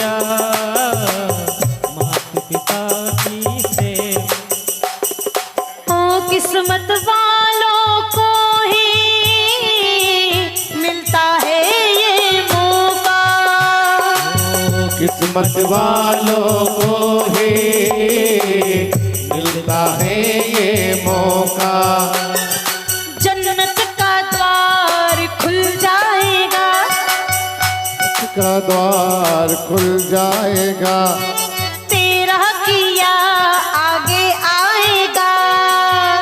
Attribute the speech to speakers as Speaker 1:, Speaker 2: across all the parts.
Speaker 1: किया माता पिता की सेवा।
Speaker 2: ओ किस्मत वालों को ही मिलता है ये मौका,
Speaker 3: किस्मत वालों को ही मिलता है ये मौका।
Speaker 2: जन्नत का द्वार खुल जाएगा,
Speaker 3: का द्वार खुल जाएगा,
Speaker 2: तेरा किया आगे आएगा,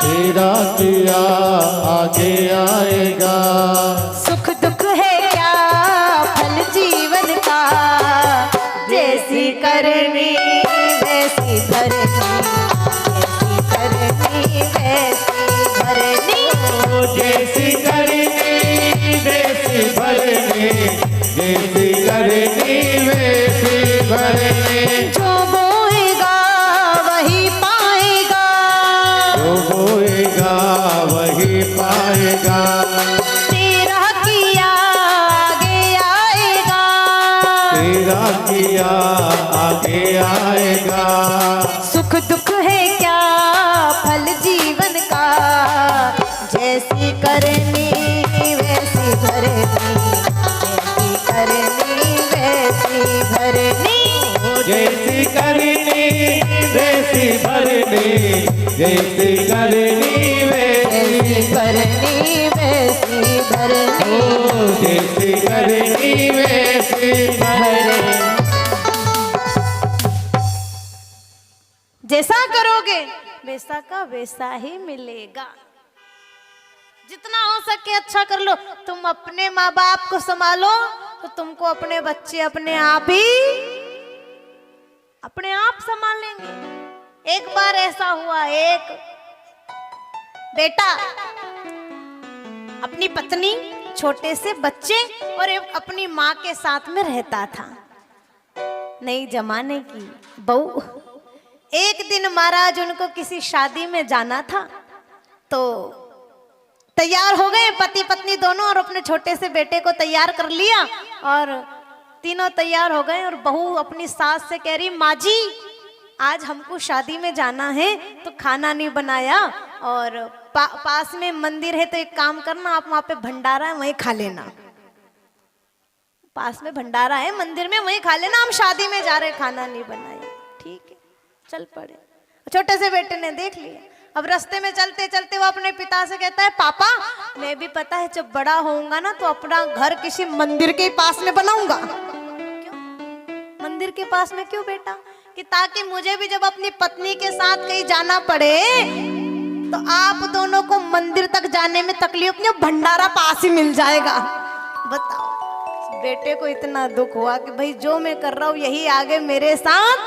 Speaker 3: तेरा किया आगे आएगा।
Speaker 2: सुख दुख है क्या फल जीवन का, जैसी करनी वैसी भरनी, जैसी करनी वैसी भरनी,
Speaker 3: जैसी करनी वैसी भरनी, जैसी करनी वैसी भरनी।
Speaker 2: जो बोएगा वही पाएगा,
Speaker 3: जो बोएगा वही पाएगा,
Speaker 2: तेरा किया आगे आएगा,
Speaker 3: तेरा किया आगे आएगा।
Speaker 2: सुख दुख है क्या फल जीवन का, जैसी करनी वैसी भरनी, जैसी करनी वैसी भरनी,
Speaker 3: जैसी करनी वैसी भरनी, जैसी करनी वैसी
Speaker 2: जैसी करनी वैसी भरनी,
Speaker 3: जैसी करनी वैसी भरनी।
Speaker 2: जैसा करोगे वैसा का वैसा ही मिलेगा। जितना हो सके अच्छा कर लो। तुम अपने माँ बाप को संभालो तो तुमको अपने बच्चे अपने आप संभाल लेंगे। एक बार ऐसा हुआ, एक बेटा अपनी पत्नी, छोटे से बच्चे और अपनी माँ के साथ में रहता था। नई जमाने की बहू। एक दिन महाराज उनको किसी शादी में जाना था तो तैयार हो गए पति पत्नी दोनों, और अपने छोटे से बेटे को तैयार कर लिया और तीनों तैयार हो गए। और बहू अपनी सास से कह रही, माँ जी आज हमको शादी में जाना है तो खाना नहीं बनाया, और पास में मंदिर है तो एक काम करना, आप वहां पे भंडारा है वहीं खा लेना। पास में भंडारा है मंदिर में, वहीं खा लेना, हम शादी में जा रहे, खाना नहीं बनाया। ठीक है, चल पड़े। छोटे से बेटे ने देख लिया। अब रास्ते में चलते चलते वो अपने पिता से कहता है, पापा मैं भी पता है जब बड़ा होऊंगा ना तो अपना घर किसी मंदिर के पास में बनाऊंगा। क्यों मंदिर के पास में? क्यों बेटा? कि ताकि मुझे भी जब अपनी पत्नी के साथ कहीं जाना पड़े तो आप दोनों को मंदिर तक जाने में तकलीफ नहीं, भंडारा पास ही मिल जाएगा। बताओ, बेटे को इतना दुख हुआ कि भाई जो मैं कर रहा हूं यही आगे मेरे साथ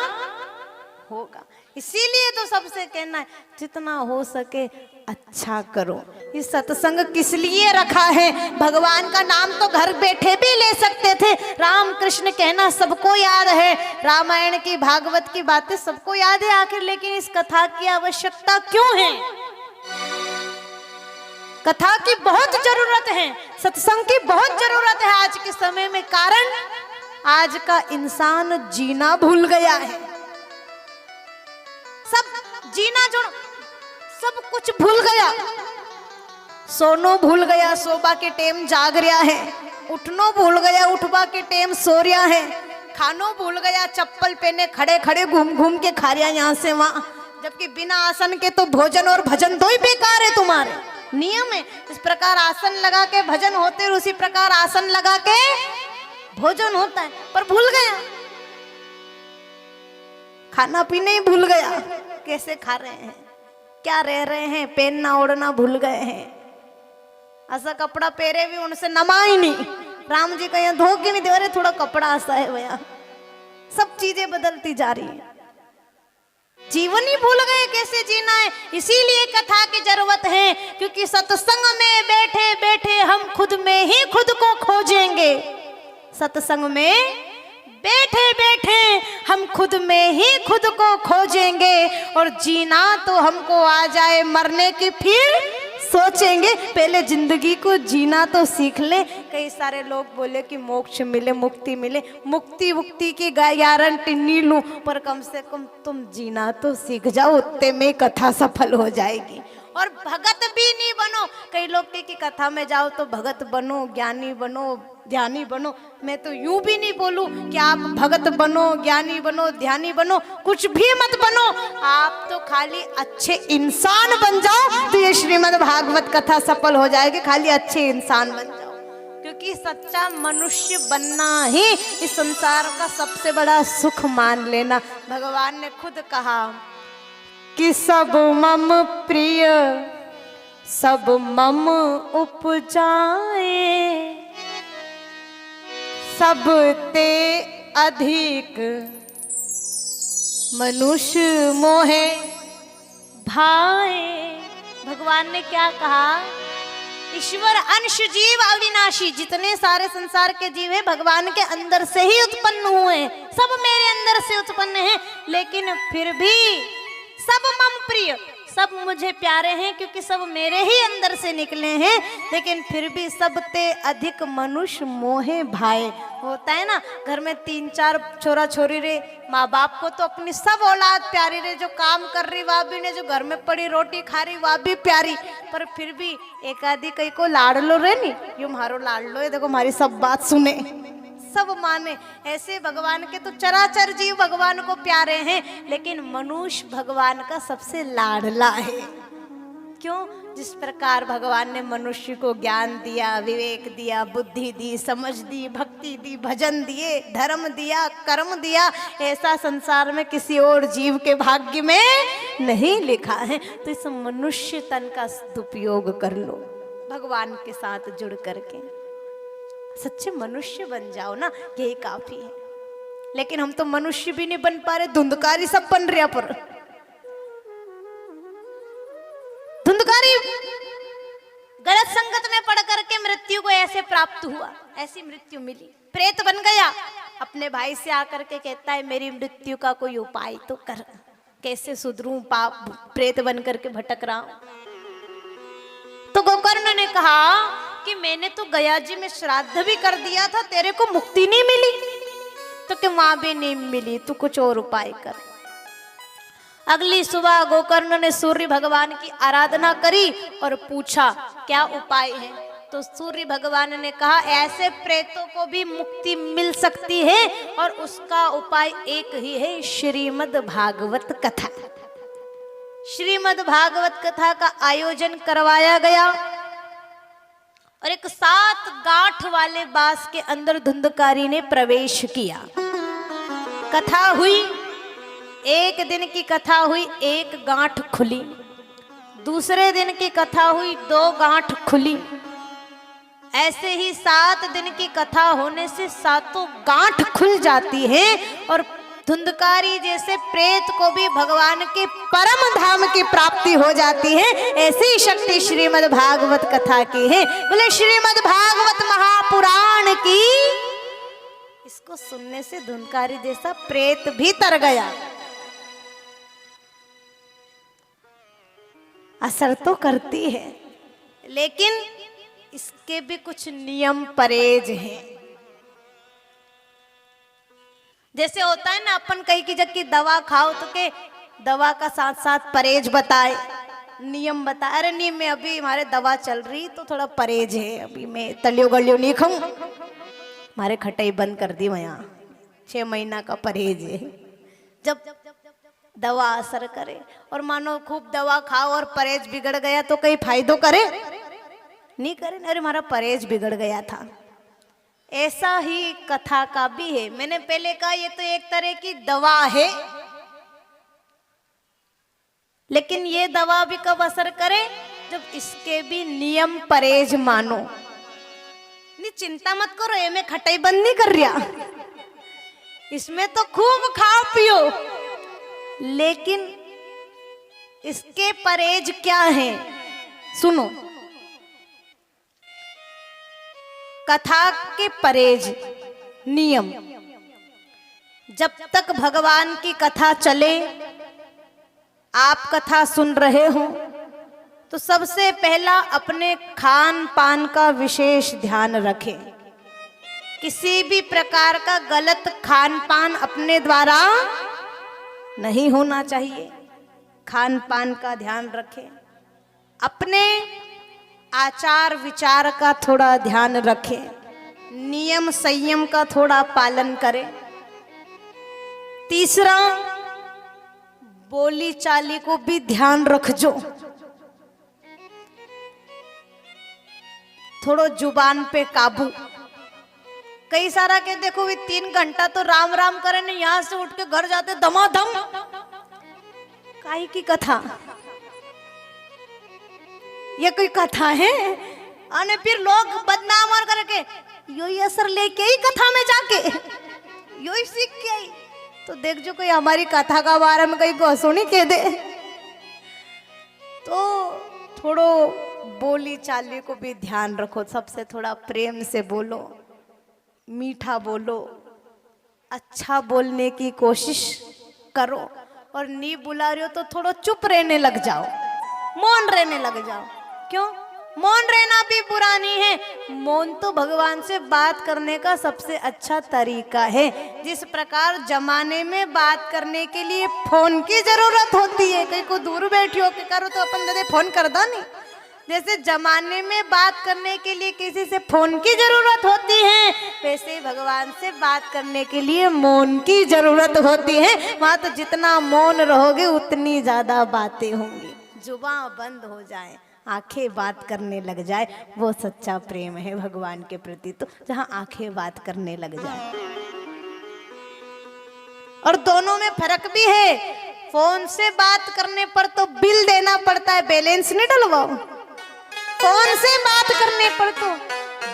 Speaker 2: होगा। इसीलिए तो सबसे कहना है जितना हो सके अच्छा करो। ये सत्संग किस लिए रखा है? भगवान का नाम तो घर बैठे भी ले सकते थे। राम कृष्ण कहना सबको याद है, रामायण की भागवत की बातें सबको याद है आखिर, लेकिन इस कथा की आवश्यकता क्यों है? कथा की बहुत जरूरत है, सत्संग की बहुत जरूरत है आज के समय में। कारण आज का इंसान जीना भूल गया है, सब जीना जो सब कुछ भूल गया। सोनो भूल गया, सोबा के टाइम जाग रहा है। उठनो भूल गया, उठबा के टाइम सो रहा है। खानो भूल गया, चप्पल पहने खड़े खड़े घूम घूम के खा रहा यहाँ से वहां, जबकि बिना आसन के तो भोजन और भजन दो ही बेकार है। तुम्हारे नियम है इस प्रकार आसन लगा के भजन होते और उसी प्रकार आसन लगा के भोजन होता है, पर भूल गया। खाना पीने ही भूल गया, कैसे खा रहे हैं, क्या रह रहे हैं, पहनना ओढ़ना भूल गए हैं। ऐसा कपड़ा पहरे भी उनसे नमा ही नहीं। राम जी का यहाँ धो के नहीं दे रहे, थोड़ा कपड़ा ऐसा है भैया। सब चीजें बदलती जा रही है, जीवन ही भूल गए कैसे जीना है। इसीलिए कथा की जरूरत है, क्योंकि सत्संग में बैठे बैठे हम खुद में ही खुद को खोजेंगे। सत्संग में बैठे बैठे हम खुद में ही खुद को खोजेंगे, और जीना तो हमको आ जाए, मरने की फिर सोचेंगे, पहले जिंदगी को जीना तो सीख ले। कई सारे लोग बोले कि मोक्ष मिले, मुक्ति मिले, मुक्ति की गारंटी नहीं लूं, पर कम से कम तुम जीना तो सीख जाओ, उतने में कथा सफल हो जाएगी। और भगत भी नहीं बनो। कई लोग की कथा में जाओ तो भगत बनो, ज्ञानी बनो, ध्यानी बनो। मैं तो यूं भी नहीं बोलूं कि आप भगत बनो, ज्ञानी बनो, ध्यानी बनो, कुछ भी मत बनो। आप तो खाली अच्छे इंसान बन जाओ तो ये श्रीमद् भागवत कथा सफल हो जाएगी। खाली अच्छे इंसान बन जाओ, क्योंकि सच्चा मनुष्य बनना ही इस संसार का सबसे बड़ा सुख मान लेना। भगवान ने खुद कहा कि सब मम प्रिय सब मम उपजाए, सब ते अधिक मनुष्य मोहे भाए। भगवान ने क्या कहा? ईश्वर अंश जीव अविनाशी, जितने सारे संसार के जीव हैं भगवान के अंदर से ही उत्पन्न हुए हैं, सब मेरे अंदर से उत्पन्न हैं, लेकिन फिर भी सब मम प्रिय, सब मुझे प्यारे हैं क्योंकि सब मेरे ही अंदर से निकले हैं, लेकिन फिर भी सबते अधिक मनुष्य मोहे भाए। होता है ना, घर में 3-4 छोरा छोरी रे, माँ बाप को तो अपनी सब औलाद प्यारी रे, जो काम कर रही वह भी ने, जो घर में पड़ी रोटी खा रही वह भी प्यारी, पर फिर भी एक आधी कई को लाड़ लो रे नी, यू मारो लाड़ लो, ये देखो हमारी सब बात सुने, सब माने। ऐसे भगवान के तो चराचर जीव भगवान को प्यारे हैं, लेकिन मनुष्य भगवान का सबसे लाडला है। क्यों? जिस प्रकार भगवान ने मनुष्य को ज्ञान दिया, विवेक दिया, बुद्धि दी, समझ दी, भक्ति दी, भजन दिए, धर्म दिया, कर्म दिया, ऐसा संसार में किसी और जीव के भाग्य में नहीं लिखा है। तो इस मनुष्य तन का सदुपयोग कर लो, भगवान के साथ जुड़ करके सच्चे मनुष्य बन जाओ ना, यही काफी है। लेकिन हम तो मनुष्य भी नहीं बन पा रहे, धुंधकारी सब बन रहे। पर धुंधकारी गलत संगत में पड़ करके मृत्यु को ऐसे प्राप्त हुआ, ऐसी मृत्यु मिली। प्रेत बन गया, अपने भाई से आकर के कहता है मेरी मृत्यु का कोई उपाय तो कर, कैसे सुधरूं, पाप प्रेत बन करके भटक रहा हूं। तो गोकर्ण ने कहा कि मैंने तो गया जी में श्राद्ध भी कर दिया था, तेरे को मुक्ति नहीं मिली। तो कि वहां भी नहीं मिली, तू कुछ और उपाय कर। अगली सुबह गोकर्ण ने सूर्य भगवान की आराधना करी और पूछा क्या उपाय है। तो सूर्य भगवान ने कहा ऐसे प्रेतों को भी मुक्ति मिल सकती है और उसका उपाय एक ही है, श्रीमद् भागवत कथा। श्रीमद् भागवत कथा का आयोजन करवाया गया और एक 7 गांठ वाले बांस के अंदर धुंधकारी ने प्रवेश किया। कथा हुई, एक दिन की कथा हुई, 1 गांठ खुली। दूसरे दिन की कथा हुई, 2 गांठ खुली। ऐसे ही 7 दिन की कथा होने से 7 गांठ खुल जाती है और धुंधकारी जैसे प्रेत को भी भगवान के परम धाम की प्राप्ति हो जाती है। ऐसी शक्ति श्रीमद् भागवत कथा की है। बोले श्रीमद् भागवत महापुराण की। इसको सुनने से धुंधकारी जैसा प्रेत भी तर गया। असर तो करती है, लेकिन इसके भी कुछ नियम परहेज हैं। जैसे होता है ना, अपन कहीं की जगह की दवा खाओ तो के दवा का साथ साथ परहेज बताए, नियम बताए। अरे नहीं, मैं अभी हमारे दवा चल रही तो थोड़ा परहेज है, अभी मैं तलियो गलियो नहीं खाऊं। हमारे खटाई बंद कर दी, वहाँ 6 महीना का परहेज है। जब दवा असर करे और मानो खूब दवा खाओ और परहेज बिगड़ गया तो कहीं फायदो करे नहीं करे। अरे हमारा परहेज बिगड़ गया था। ऐसा ही कथा का भी है। मैंने पहले कहा ये तो एक तरह की दवा है, लेकिन ये दवा भी कब असर करे, जब इसके भी नियम परहेज मानो। नहीं चिंता मत करो, ये मैं खटाई बंद नहीं कर रहा, इसमें तो खूब खाओ पियो, लेकिन इसके परहेज क्या हैं सुनो। कथा के परहेज नियम, जब तक भगवान की कथा चले, आप कथा सुन रहे हो तो सबसे पहला अपने खान पान का विशेष ध्यान रखें। किसी भी प्रकार का गलत खान पान अपने द्वारा नहीं होना चाहिए। खान पान का ध्यान रखें। अपने आचार विचार का थोड़ा ध्यान रखें। नियम संयम का थोड़ा पालन करें। तीसरा, बोली चाली को भी ध्यान रखजो। थोड़ो जुबान पे काबू। कई सारा के देखो भी 3 घंटा तो राम राम करे न, यहां से उठ के घर जाते दमादम। काई की कथा, ये कोई कथा है? अने फिर लोग बदनाम और करके यो ही असर लेके ही कथा में जाके यो ही सीख के आई। तो देख जो कोई हमारी कथा का बारे में कहीं को सुनी कह दे। तो थोड़ो बोली चाली को भी ध्यान रखो। सबसे थोड़ा प्रेम से बोलो, मीठा बोलो, अच्छा बोलने की कोशिश करो। और नहीं बुला रहे हो तो थोड़ा चुप रहने लग जाओ, मौन रहने लग जाओ। क्यों? मौन रहना भी बुरा नहीं है। मौन तो भगवान से बात करने का सबसे अच्छा तरीका है। जिस प्रकार जमाने में बात करने के लिए फोन की जरूरत होती है, कहीं को दूर बैठी हो के करो तो अपन जैसे फोन करदा नहीं, जैसे जमाने में बात करने के लिए किसी से फोन की जरूरत होती है, वैसे भगवान से बात करने के लिए मौन की जरूरत होती है। वहां तो जितना मौन रहोगे उतनी ज्यादा बातें होंगी। जुबान बंद हो जाए, आंखें बात करने लग जाए, वो सच्चा प्रेम है भगवान के प्रति। तो जहां आंखें बात करने लग जाए। और दोनों में फर्क भी है। फोन से बात करने पर तो बिल देना पड़ता है, बैलेंस नहीं डलवाओ। फोन से बात करने पर तो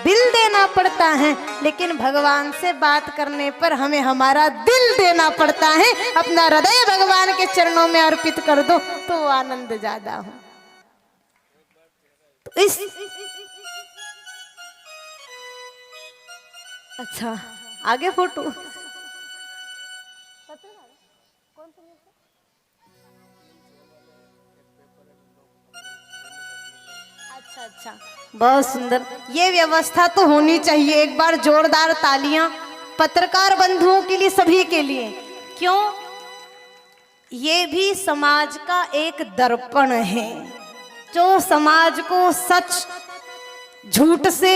Speaker 2: बिल देना पड़ता है, लेकिन भगवान से बात करने पर हमें हमारा दिल देना पड़ता है। अपना हृदय भगवान के चरणों में अर्पित कर दो तो आनंद ज्यादा हो। तो इस अच्छा आगे फोटो अच्छा, बहुत सुंदर। ये व्यवस्था तो होनी चाहिए। एक बार जोरदार तालियां पत्रकार बंधुओं के लिए, सभी के लिए। क्यों? ये भी समाज का एक दर्पण है, जो समाज को सच झूठ से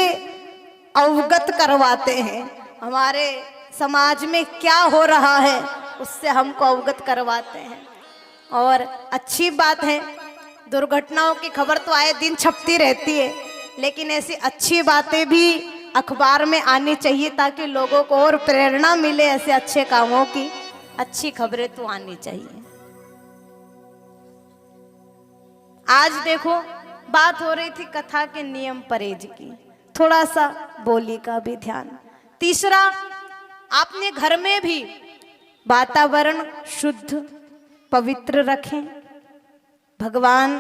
Speaker 2: अवगत करवाते हैं। हमारे समाज में क्या हो रहा है उससे हमको अवगत करवाते हैं। और अच्छी बात है, दुर्घटनाओं की खबर तो आए दिन छपती रहती है, लेकिन ऐसी अच्छी बातें भी अखबार में आनी चाहिए ताकि लोगों को और प्रेरणा मिले ऐसे अच्छे कामों की। अच्छी खबरें तो आनी चाहिए। आज देखो बात हो रही थी कथा के नियम परहेज की, थोड़ा सा बोली का भी ध्यान। तीसरा, आपने घर में भी वातावरण शुद्ध पवित्र रखें। भगवान,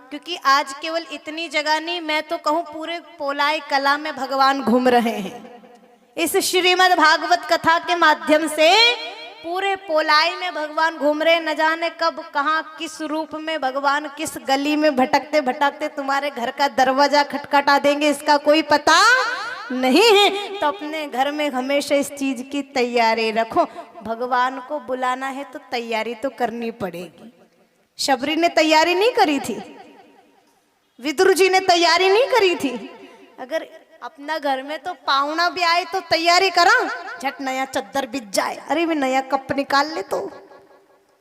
Speaker 2: क्योंकि आज केवल इतनी जगह नहीं, मैं तो कहूँ पूरे पोलाई कला में भगवान घूम रहे हैं। इस श्रीमद् भागवत कथा के माध्यम से पूरे पोलाई में भगवान घूम रहे। न जाने कब कहाँ किस रूप में भगवान किस गली में भटकते भटकते तुम्हारे घर का दरवाजा खटखटा देंगे, इसका कोई पता नहीं है। तो अपने घर में हमेशा इस चीज की तैयारी रखो। भगवान को बुलाना है तो तैयारी तो करनी पड़ेगी। शबरी ने तैयारी नहीं करी थी, विदुर जी ने तैयारी नहीं करी थी। अगर अपना घर में तो पाहुणा भी आए तो तैयारी करा, झट नया चद्दर बिछ जाए, अरे भी नया कप निकाल ले तो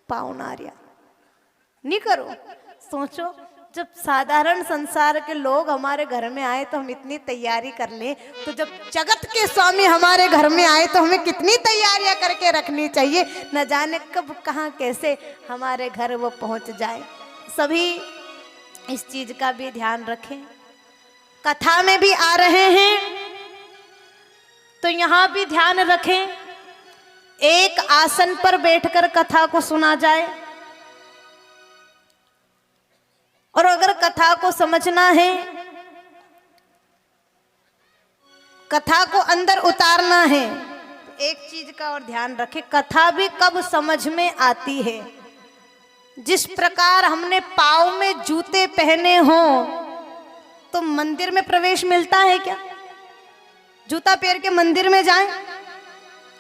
Speaker 2: पाहुणा आ रहा, नहीं करो। सोचो जब साधारण संसार के लोग हमारे घर में आए तो हम इतनी तैयारी कर ले, तो जब जगत के स्वामी हमारे घर में आए तो हमें कितनी तैयारियां करके रखनी चाहिए। न जाने कब कहाँ कैसे हमारे घर वो पहुंच जाए। सभी इस चीज का भी ध्यान रखें। कथा में भी आ रहे हैं तो यहाँ भी ध्यान रखें, एक आसन पर बैठकर कथा को सुना जाए। और अगर कथा को समझना है, कथा को अंदर उतारना है, तो एक चीज का और ध्यान रखें, कथा भी कब समझ में आती है। जिस प्रकार हमने पाँव में जूते पहने हों तो मंदिर में प्रवेश मिलता है क्या? जूता पहन के मंदिर में जाएं?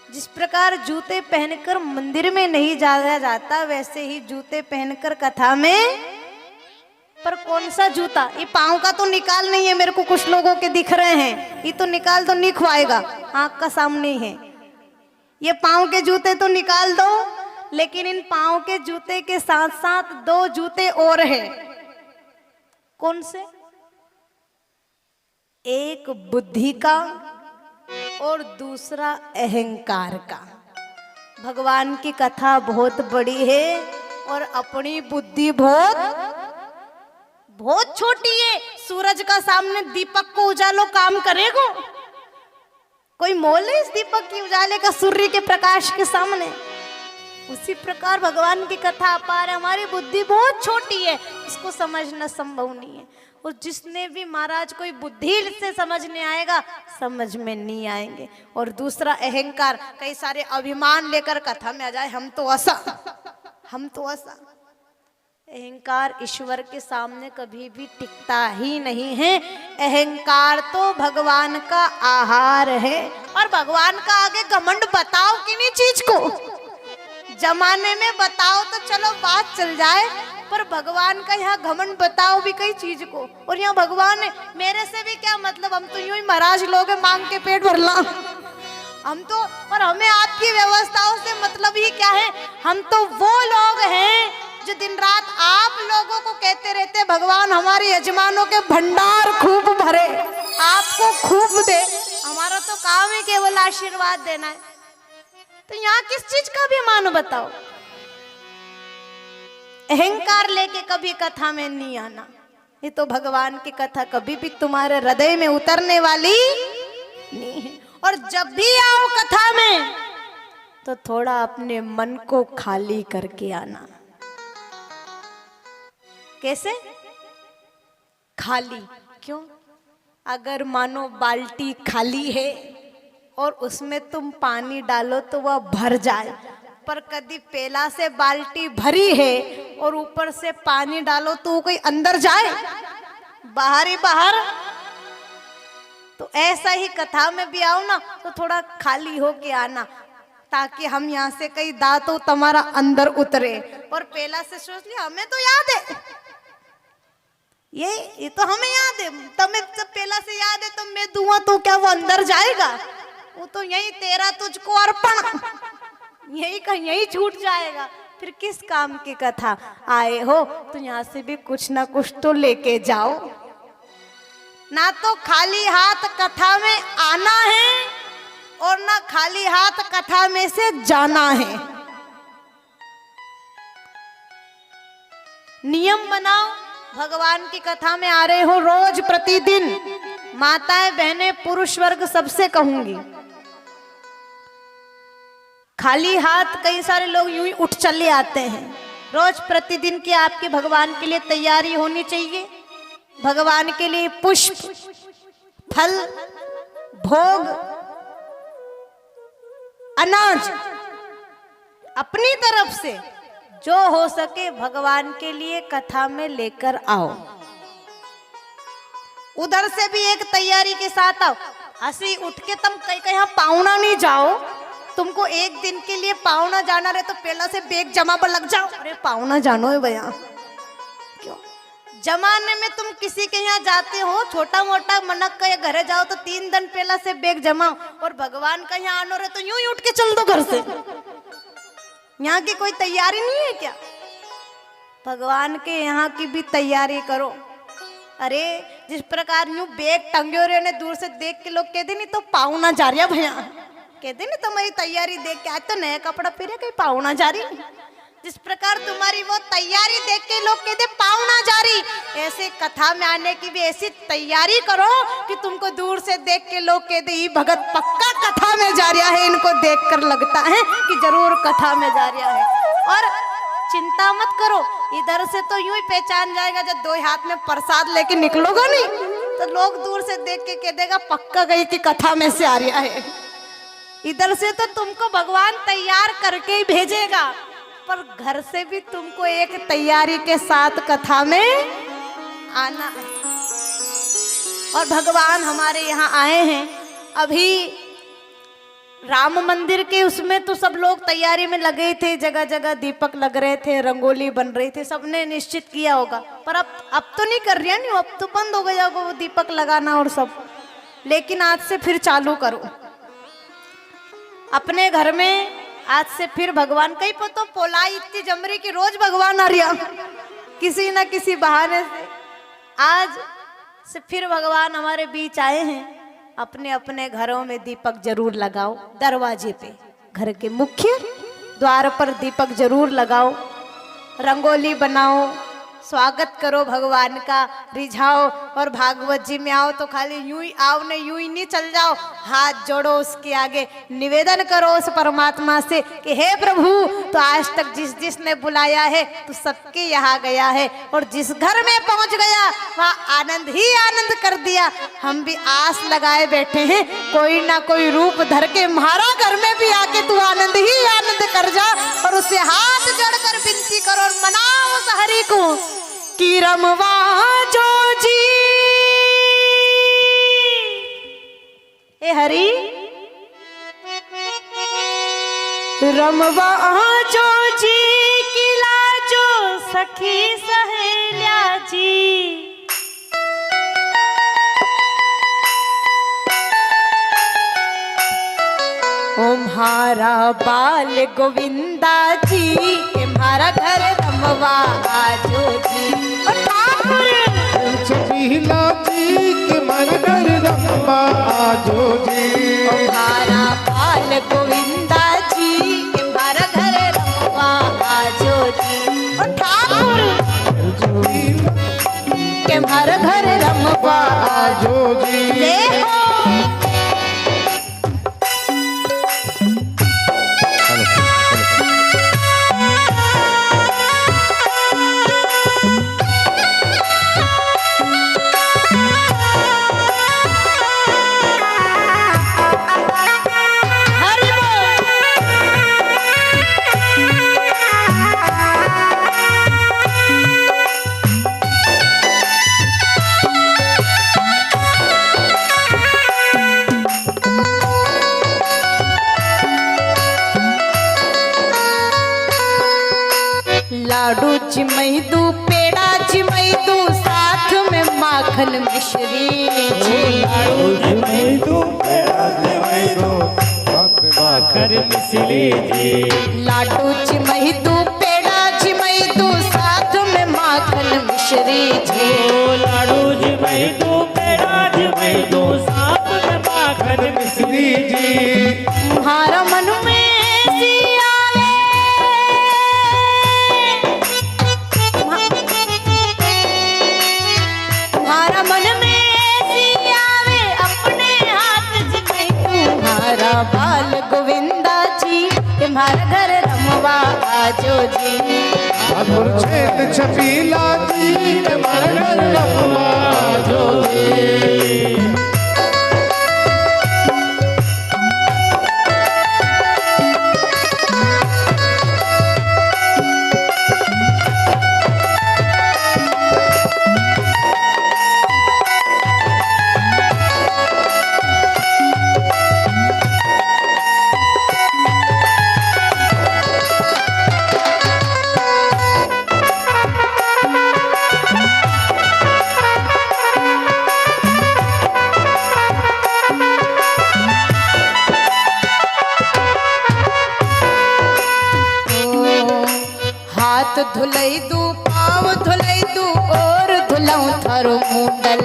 Speaker 2: जिस प्रकार जूते पहनकर मंदिर में नहीं जाया जाता, वैसे ही जूते पहनकर कथा में। पर कौन सा जूता? ये पाँव का तो निकाल नहीं है, मेरे को कुछ लोगों के दिख रहे हैं, ये तो निकाल तो नहीं खुआएगा, आंख का सामने है। ये पाँव के जूते तो निकाल दो, लेकिन इन पाँव के जूते के साथ साथ दो जूते और हैं। कौन से? एक बुद्धि का और दूसरा अहंकार का। भगवान की कथा बहुत बड़ी है और अपनी बुद्धि बहुत छोटी है। सूरज का सामने दीपक को उजालो काम करेगा? कोई मोल है इस दीपक की उजाले का सूर्य के प्रकाश के सामने? उसी प्रकार भगवान की कथा अपार है, हमारी बुद्धि बहुत छोटी है, उसको समझना संभव नहीं है। और जिसने भी महाराज कोई बुद्धि से समझने आएगा, समझ में नहीं आएंगे। और दूसरा अहंकार, कई सारे अभिमान लेकर कथा में आ जाए, हम तो ऐसा, हम तो ऐसा। अहंकार ईश्वर के सामने कभी भी टिकता ही नहीं है। अहंकार तो भगवान का आहार है। और भगवान का आगे घमंड बताओ किन्हीं चीज को। जमाने में बताओ तो चलो बात चल जाए, पर भगवान का यहाँ घमंड बताओ भी कई चीज को। और यहाँ भगवान है, मेरे से भी क्या मतलब, हम तो यूं ही महाराज लोग हैं, मांग के पेट भरला हम तो। और हमें आपकी व्यवस्थाओं से मतलब ही क्या है? हम तो वो लोग हैं जो दिन रात आप लोगों को कहते रहते, भगवान हमारे यजमानों के भंडार खूब भरे, आपको खूब दे। हमारा तो काम है केवल आशीर्वाद देना है। तो यहाँ किस चीज का अभिमान बताओ? अहंकार लेके कभी कथा में नहीं आना। ये तो भगवान की कथा कभी भी तुम्हारे हृदय में उतरने वाली नहीं है। और जब भी आओ कथा में तो थोड़ा अपने मन को खाली करके आना। कैसे खाली? क्यों? अगर मानो बाल्टी खाली है और उसमें तुम पानी डालो तो वह भर जाए, पर कभी पेला से बाल्टी भरी है और ऊपर से पानी डालो तो कोई अंदर जाए? बाहर ही बाहर। तो ऐसा ही कथा में भी आओ ना तो थोड़ा खाली होके आना, ताकि हम यहाँ से कई दांतों तुम्हारा अंदर उतरे। और पेला से सोच लिया, हमें तो याद है, ये तो हमें याद है, तुम्हें जब पेला से याद है तो मैं दूंगा तो क्या वो अंदर जाएगा? वो तो यही तेरा तुझको अर्पण, यही का यही छूट जाएगा। फिर किस काम की कथा आए हो? तो यहाँ से भी कुछ ना कुछ तो लेके जाओ ना। तो खाली हाथ कथा में आना है और ना खाली हाथ कथा में से जाना है। नियम बनाओ। भगवान की कथा में आ रहे हो रोज प्रतिदिन, माताएं बहनें पुरुष वर्ग सबसे कहूंगी, खाली हाथ कई सारे लोग यूं ही उठ चले आते हैं। रोज प्रतिदिन की आपकी भगवान के लिए तैयारी होनी चाहिए। भगवान के लिए पुष्प, फल, भोग, अनाज अपनी तरफ से जो हो सके भगवान के लिए कथा में लेकर आओ। उधर से भी एक तैयारी के साथ आओ। ऐसे उठ के तुम कहीं कहीं पाहुना नहीं जाओ। तुमको एक दिन के लिए पाहुना जाना रहे तो पहला से बैग जमा पर लग जाओ। अरे पाहुना जानो है भैया, क्यों? जमाने में तुम किसी के यहाँ जाते हो, छोटा मोटा मनक का घर जाओ तो 3 दिन पहला से बैग जमाओ। और भगवान का यहाँ आना रहे तो यूं ही उठ के चल दो घर से। यहाँ की कोई तैयारी नहीं है क्या? भगवान के यहाँ की भी तैयारी करो। अरे जिस प्रकार यूं बैग टंगे रहे ने दूर से देख के लोग कहते नहीं तो पाहुना जा रहा भैया, कहते नहीं तुम्हारी तैयारी देख के, आज तो नया कपड़ा पहने कहीं पाहुना जा रही। जिस प्रकार तुम्हारी वो तैयारी देख के लोग कहते पाहुना जा रही, ऐसे कथा में आने की भी ऐसी तैयारी करो कि तुमको दूर से देख के लोग कहते ये भगत पक्का कथा में जा रहा है, इनको देखकर लगता है कि जरूर कथा में जा रहा है। और चिंता मत करो, इधर से तो यूं ही पहचान जाएगा, जब 2 हाथ में प्रसाद लेके निकलोगा नहीं तो लोग दूर से देख के कह देगा पक्का गई कि कथा में से आ रहा है। इधर से तो तुमको भगवान तैयार करके ही भेजेगा। पर घर से भी तुमको एक तैयारी के साथ कथा में आना है। और भगवान हमारे यहाँ आए हैं। अभी राम मंदिर के उसमें तो सब लोग तैयारी में लगे थे, जगह जगह दीपक लग रहे थे, रंगोली बन रही थी, सबने निश्चित किया होगा। पर अब तो नहीं कर रही, नहीं, अब तो बंद हो गया होगा वो दीपक लगाना और सब। लेकिन आज से फिर चालू करो अपने घर में। आज से फिर भगवान कहीं पतो पोलाई इतनी जमरी की रोज भगवान आ रहा किसी ना किसी बहाने से। आज से फिर भगवान हमारे बीच आए हैं। अपने अपने घरों में दीपक जरूर लगाओ, दरवाजे पे, घर के मुख्य द्वार पर दीपक जरूर लगाओ, रंगोली बनाओ, स्वागत करो भगवान का, रिझाओ। और भागवत जी में आओ तो खाली यूं ही आओ, नहीं यूं ही नहीं चल जाओ, हाथ जोड़ो उसके आगे, निवेदन करो उस परमात्मा से कि हे प्रभु, तो आज तक जिस जिसने बुलाया है तो सबके यहाँ गया है, और जिस घर में पहुंच गया वहाँ आनंद ही आनंद कर दिया। हम भी आस लगाए बैठे हैं कोई ना कोई रूप धर के हमारा घर में भी आके तू आनंद ही आनंद कर जा। और उससे हाथ जोड़कर विनती करो और मनाओ उस हरि को कि रमवा जो जी, ए हरि रमवा जो जी किला जो सखी सहेल्या जी, ओम्हारा बाल गोविंदा जी, तुम्हारा घर रमवा आजो जी। और ठाकुर
Speaker 3: छबीला जी के मन घर रमवा आजो जी,
Speaker 2: तुम्हारा बाल गोविंदा जी, तुम्हारा घर रमवा आजो जी। और ठाकुर तुम्हारा घर रमवा
Speaker 3: आजो जी।
Speaker 2: जय हो। लाडू चिमई दू, पेड़ा चिमई दू, साथ में माखन मिश्री जी।
Speaker 1: लाडू चिमई दू, पेड़ा चिमई दू,
Speaker 3: साथ में
Speaker 1: माखन मिश्री जी।
Speaker 2: लाडू चिमई दू, पेड़ा चिमई दू, साथ में माखन मिश्री जी।
Speaker 1: लाडू चिमई दू, पेड़ा चिमई दू, साथ में माखन मिश्री जी।
Speaker 2: तुम्हारा मन में बाल गोविंदा जी, तुम्हारा घर रमवा आजो जी।
Speaker 3: ठाकुर छेद छबीला जी, तुम्हारा घर रमवा आजो जी।
Speaker 2: हाथ धुलई दू, पाँव धुलई दू, और धुलऊं थारो मुंडल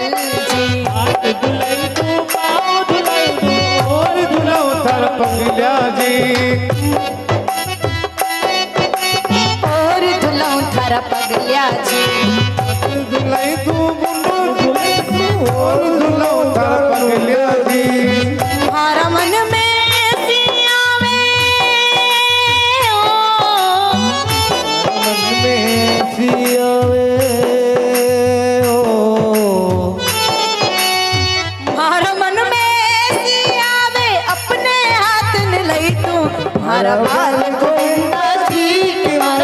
Speaker 2: जी।
Speaker 1: हाथ धुलई दू, पाँव धुलई दू, और धुलऊं थार पगल्या जी।
Speaker 2: और धुलऊं थारा पगल्या जी।
Speaker 3: धुलाई दू, मुंडो धुलाई दू, और धुलाओ थारा पगल्या जी।
Speaker 2: तुम्हारा मन में ऐसी आवे ओ,
Speaker 3: मन में सी आवे ओ,
Speaker 2: तुम्हारा मन में ऐसी आवे, अपने हाथ न लई तू, तुम्हारा बाल गोविंदा जी, तुम्हारा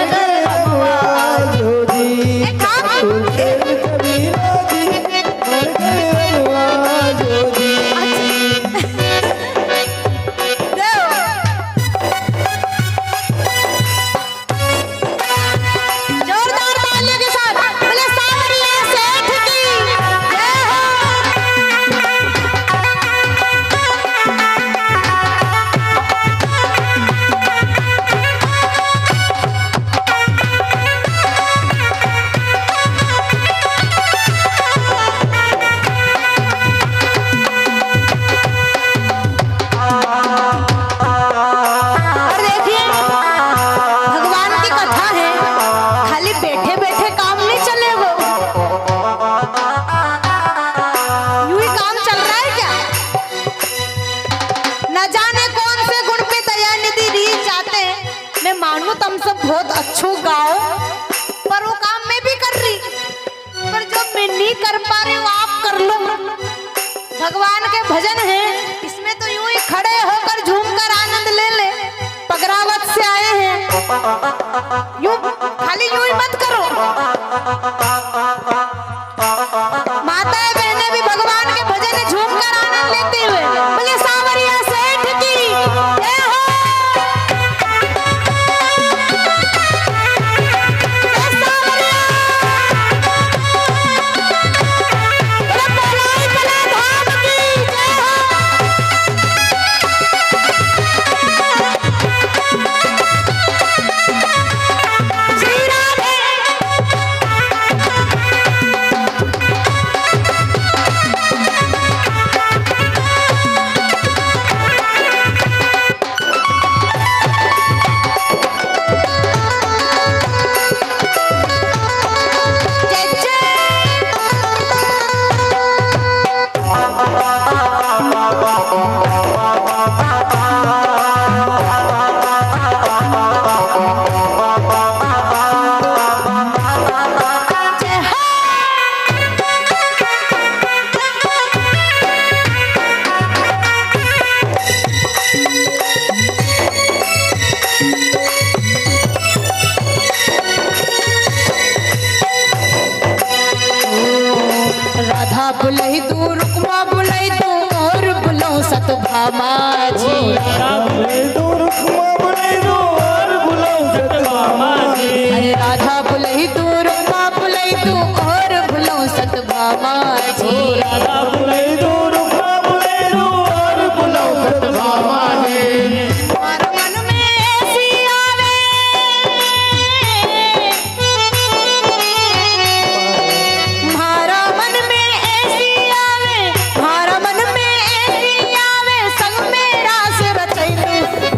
Speaker 2: बहुत अच्छो गाओ, पर वो काम मैं भी कर रही, पर जो मैं नहीं कर पा रही वो आप कर लो। भगवान के भजन है, इसमें तो यूं ही खड़े होकर झूमकर आनंद ले ले। पगरावत से आए हैं, यूं खाली यूं ही मत करो। माताएं बहनें भी भगवान के भजन में झूमकर आनंद लेते हुए बोले सांवरिया सेठ की जय हो।
Speaker 4: बुलाई तू रुकमा बुलाई तू और बुलाऊं सतभामा जी। अरे राधा बुलाई तू रुकमा बुलाई तू और बुलाऊं सतभामा जी।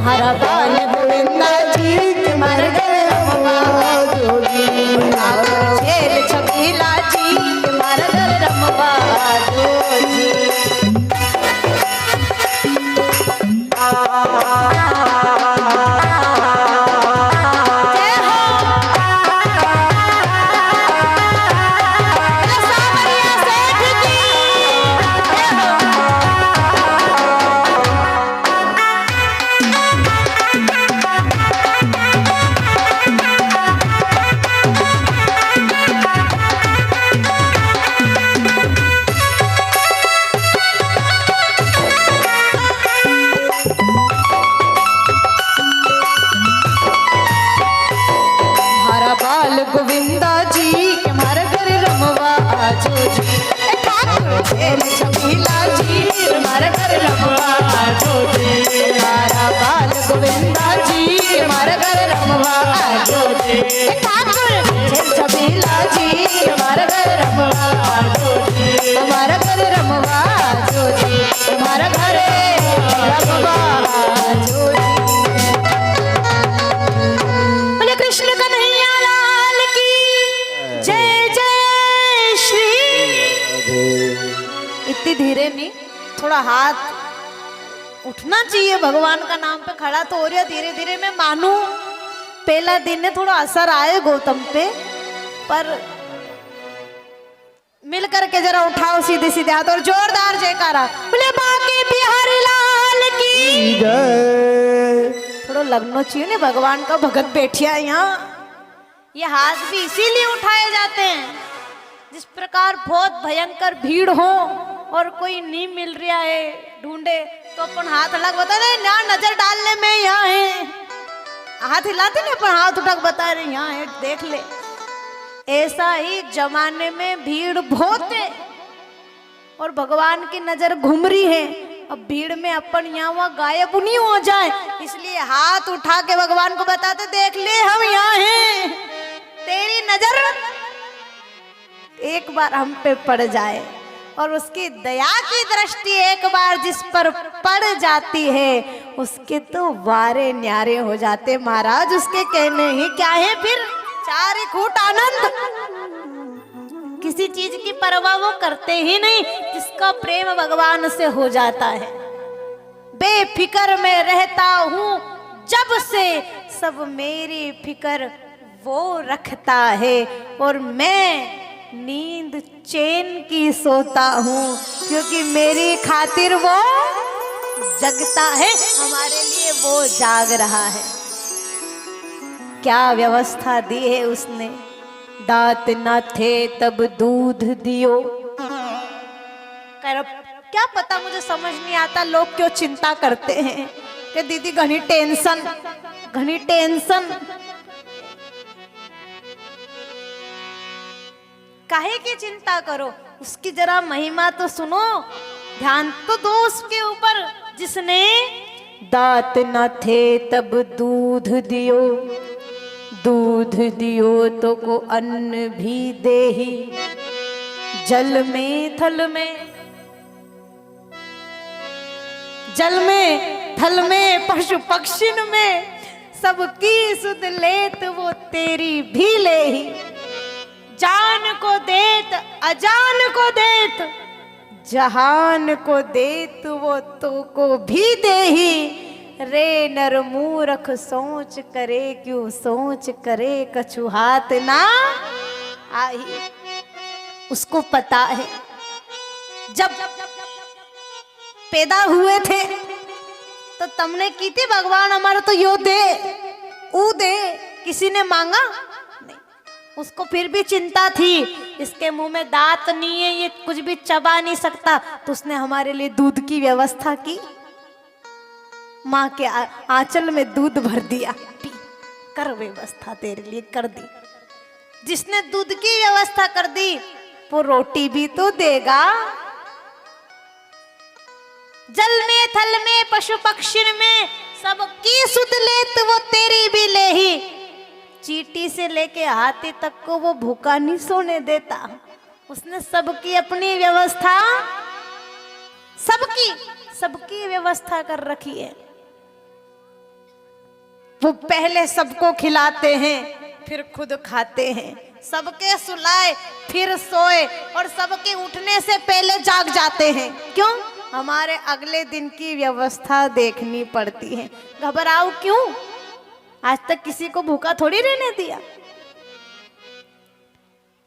Speaker 4: हरा बाल गोविंदा जी के मर गए रमवा झेल छबीला जी के मर गए रमवा जी। गोविंदा जी के मार घर रमवा आजो जी। ठाकुर झेल छबीला जी के मार घर रमवा आजो जी। मारा बाल गोविंदा जी के मार घर रमवा आजो जी। ठाकुर झेल छबीला जी के मार घर रमवा आजो जी। हमारा घर रमवा आजो जी। हमारा घर रमवा आजो जी। बोले कृष्ण कन्हैया लाल की जय जय श्री। इतनी धीरे नहीं, थोड़ा हाथ उठना चाहिए। भगवान का नाम पे खड़ा तो हो रहा, धीरे धीरे मैं मानू पहला दिन ने थोड़ा असर आए गौतम पे, पर मिल करके जरा उठाओ सीधे सीधे हाथ और जोरदार जयकारा। बोले बाकी बिहारी लाल की
Speaker 3: जय।
Speaker 4: थोड़ा लगना चाहिए ना भगवान का भगत बैठिया यहाँ। ये हाथ भी इसीलिए उठाए जाते हैं, जिस प्रकार बहुत भयंकर भीड़ हो और कोई नहीं मिल रहा है ढूंढे तो अपन हाथ अलग बता रहे ना, नजर डालने में यहाँ है। हाथ हिलाते नहीं अपन, हाथ उठा बता रहे यहाँ है, देख ले। ऐसा ही जमाने में भीड़ बहुत है और भगवान की नजर घूम रही है। अब भीड़ में अपन यहाँ वहाँ गायब नहीं हो जाए, इसलिए हाथ उठा के भगवान को बताते देख ले हम यहाँ हैं, तेरी नजर एक बार हम पे पड़ जाए। और उसकी दया की दृष्टि एक बार जिस पर पड़ जाती है उसके तो वारे न्यारे हो जाते महाराज। उसके कहने ही क्या है फिर, चार खूट आनंद। किसी चीज की परवाह वो करते ही नहीं, जिसका प्रेम भगवान से हो जाता है। बेफिक्र में रहता हूँ जब से
Speaker 2: सब मेरी फिक्र वो रखता है, और मैं नींद चैन की सोता हूँ, क्योंकि मेरी खातिर वो जगता है, हमारे लिए वो जाग रहा है। क्या व्यवस्था दी है उसने, दांत न थे तब दूध दियो। क्या पता, मुझे समझ नहीं आता लोग क्यों चिंता करते हैं कि दीदी घनी टेंशन, घनी टेंशन। काहे की चिंता करो, उसकी जरा महिमा तो सुनो, ध्यान तो दो उसके ऊपर, जिसने दांत न थे तब दूध दियो, दूध दियो तो को अन्न भी दे ही, जल में थल में, जल में थल में पशु पक्षिन में, सबकी सुध लेत वो तेरी भी ले ही, जान को देत अजान को देत, जहान को देत वो तो को भी दे ही, रे नर मूरख सोच करे क्यों सोच करे, कछु हाथ ना आई। उसको पता है जब पैदा हुए थे तो तुमने की थी भगवान हमारा तो यो दे ऊ दे, किसी ने मांगा नहीं। उसको फिर भी चिंता थी, इसके मुंह में दांत नहीं है, ये कुछ भी चबा नहीं सकता, तो उसने हमारे लिए दूध की व्यवस्था की, माँ के आंचल में दूध भर दिया, पी कर व्यवस्था तेरे लिए कर दी। जिसने दूध की व्यवस्था कर दी वो रोटी भी तो देगा। जल में थल में पशु पक्षी में सबकी सुध लेत वो तेरी भी ले ही, चींटी से लेके हाथी तक को वो भूखा नहीं सोने देता। उसने सबकी अपनी व्यवस्था, सबकी व्यवस्था कर रखी है। वो पहले सबको खिलाते हैं फिर खुद खाते हैं, सबके सुलाए फिर सोए, और सबके उठने से पहले जाग जाते हैं। क्यों? हमारे अगले दिन की व्यवस्था देखनी पड़ती है। घबराओ क्यों? आज तक किसी को भूखा थोड़ी रहने दिया।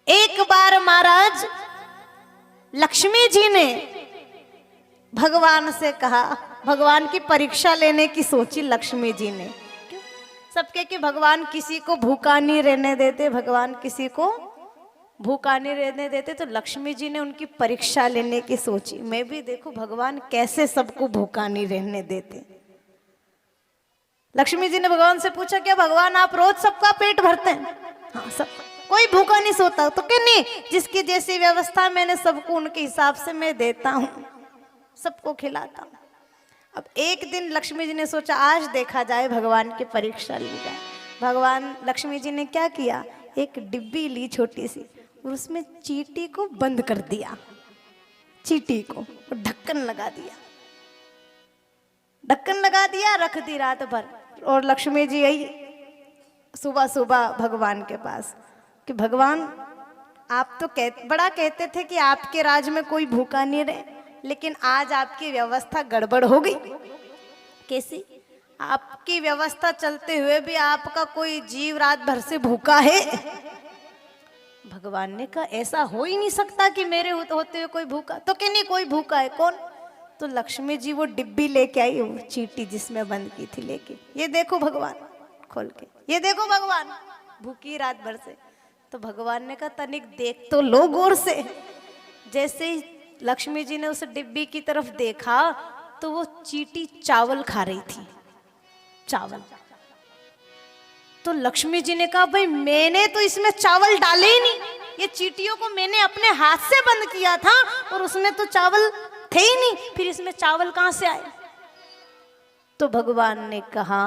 Speaker 2: एक बार महाराज लक्ष्मी जी ने भगवान से कहा, भगवान की परीक्षा लेने की सोची लक्ष्मी जी ने। क्यों? सबके कि भगवान किसी को भूखा नहीं रहने देते, भगवान किसी को भूखा नहीं रहने देते, तो लक्ष्मी जी ने उनकी परीक्षा लेने की सोची। मैं भी देखो भगवान कैसे सबको भूखा नहीं रहने देते। लक्ष्मी जी ने भगवान से पूछा, क्या भगवान आप रोज सबका पेट भरते हैं? हाँ, सब, कोई भूखा नहीं सोता। तो क्या नहीं, जिसकी जैसी व्यवस्था मैंने सबको उनके हिसाब से मैं देता हूँ, सबको खिलाता हूँ। अब एक दिन लक्ष्मी जी ने सोचा आज देखा जाए, भगवान की परीक्षा ली जाए। भगवान लक्ष्मी जी ने क्या किया, एक डिब्बी ली छोटी सी, और उसमें चींटी को बंद कर दिया, चींटी को ढक्कन लगा दिया, ढक्कन लगा दिया, रख दी रात भर। और लक्ष्मी जी आई सुबह सुबह भगवान के पास कि भगवान आप तो बड़ा कहते थे कि आपके राज में कोई भूखा नहीं रहे, लेकिन आज आपकी व्यवस्था गड़बड़ हो गई। कैसी? आपकी व्यवस्था चलते हुए भी आपका कोई जीव रात भर से भूखा है। भगवान ने कहा ऐसा हो ही नहीं सकता कि मेरे होते हुए कोई भूखा। तो क्या नहीं कोई भूखा है? कौन? तो लक्ष्मी जी वो डिब्बी लेके आई, वो चींटी जिसमें बंद की थी लेके, ये देखो भगवान खोल के, ये देखो भगवान भूखी रात भर से। तो भगवान ने कहा तनिक देख तो लो गौर से। जैसे ही लक्ष्मी जी ने उस डिब्बी की तरफ देखा तो वो चींटी चावल खा रही थी, चावल। तो लक्ष्मी जी ने कहा भाई मैंने तो इसमें चावल डाले ही नहीं, ये चींटियों को मैंने अपने हाथ से बंद किया था और उसमें तो चावल थे ही नहीं, फिर इसमें चावल कहां से आए? तो भगवान ने कहा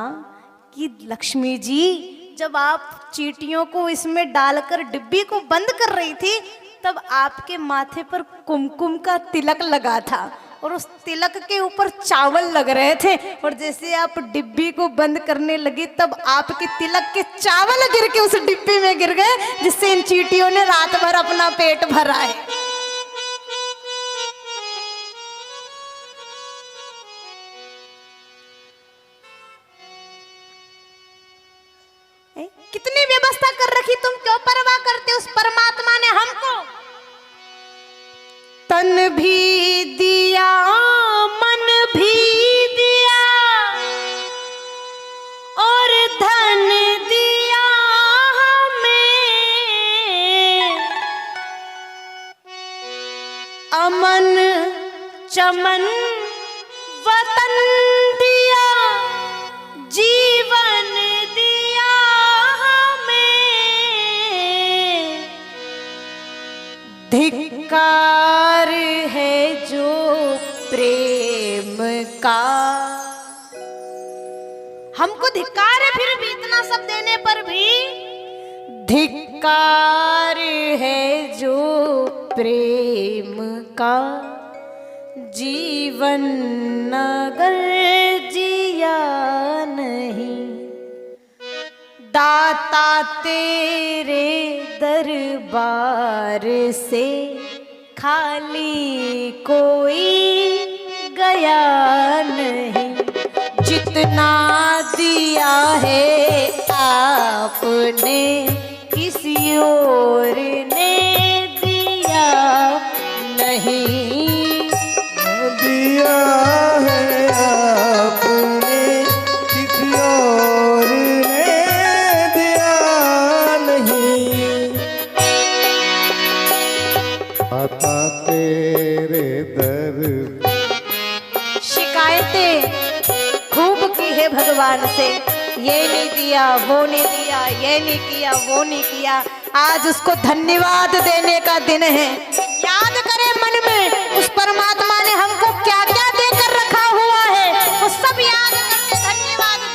Speaker 2: कि लक्ष्मी जी जब आप चींटियों को इसमें डालकर डिब्बी को बंद कर रही थी तब आपके माथे पर कुमकुम का तिलक लगा था और उस तिलक के ऊपर चावल लग रहे थे, और जैसे आप डिब्बी को बंद करने लगी तब आपके तिलक के चावल गिर के उस डिब्बी में गिर गए, जिससे इन चींटियों ने रात भर अपना पेट भरा है। क्यों परवाह करते? उस परमात्मा ने हमको तन भी दिया, मन भी दिया और धन दिया हमें, अमन चमन वतन दिया, जीवन दिया हमें, धिक्कार है जो प्रेम का। हमको धिक्कार है फिर भी इतना सब देने पर भी, धिक्कार है जो प्रेम का, जीवन नगर जिया नहीं, दाता तेरे दरबार से खाली कोई गया नहीं, जितना दिया है आपने किसी और ने दिया नहीं,
Speaker 3: दिया है आपने किसी और ने दिया नहीं, आता तेरे दर।
Speaker 2: शिकायतें खूब की है भगवान से, ये नहीं दिया, वो नहीं दिया, ये नहीं किया, वो नहीं किया। आज उसको धन्यवाद देने का दिन है। याद करें मन में उस परमात्मा ने हमको क्या